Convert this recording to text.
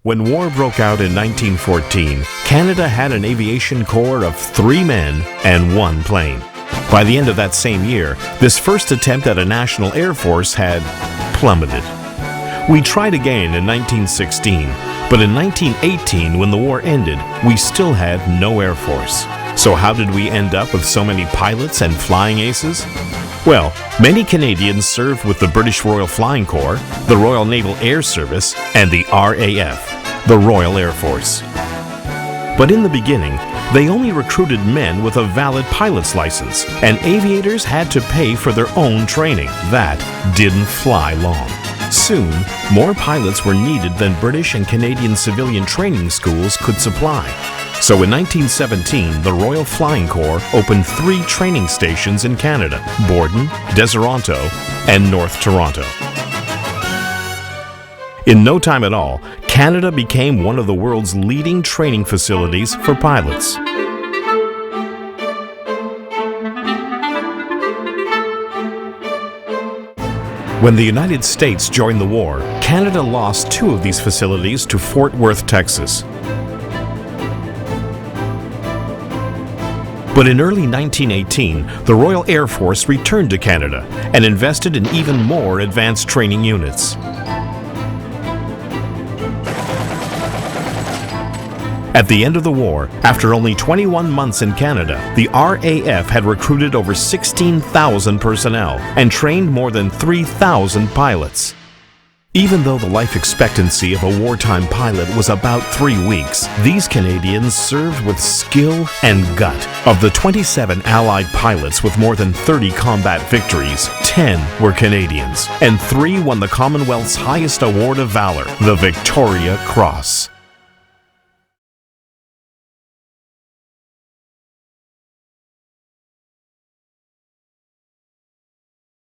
When war broke out in 1914, Canada had an aviation corps of 3 men and 1 plane. By the end of that same year, this first attempt at a national air force had plummeted. We tried again in 1916, but in 1918, when the war ended, we still had no air force. So how did we end up with so many pilots and flying aces? Well, many Canadians served with the British Royal Flying Corps, the Royal Naval Air Service, and the RAF, the Royal Air Force. But in the beginning, they only recruited men with a valid pilot's license, and aviators had to pay for their own training. That didn't fly long. Soon, more pilots were needed than British and Canadian civilian training schools could supply. So in 1917, the Royal Flying Corps opened 3 training stations in Canada: Borden, Deseronto, and North Toronto. In no time at all, Canada became one of the world's leading training facilities for pilots. When the United States joined the war, Canada lost 2 of these facilities to Fort Worth, Texas. But in early 1918, the Royal Air Force returned to Canada and invested in even more advanced training units. At the end of the war, after only 21 months in Canada, the RAF had recruited over 16,000 personnel and trained more than 3,000 pilots. Even though the life expectancy of a wartime pilot was about 3 weeks, these Canadians served with skill and gut. Of the 27 Allied pilots with more than 30 combat victories, 10 were Canadians, and 3 won the Commonwealth's highest award of valor, the Victoria Cross.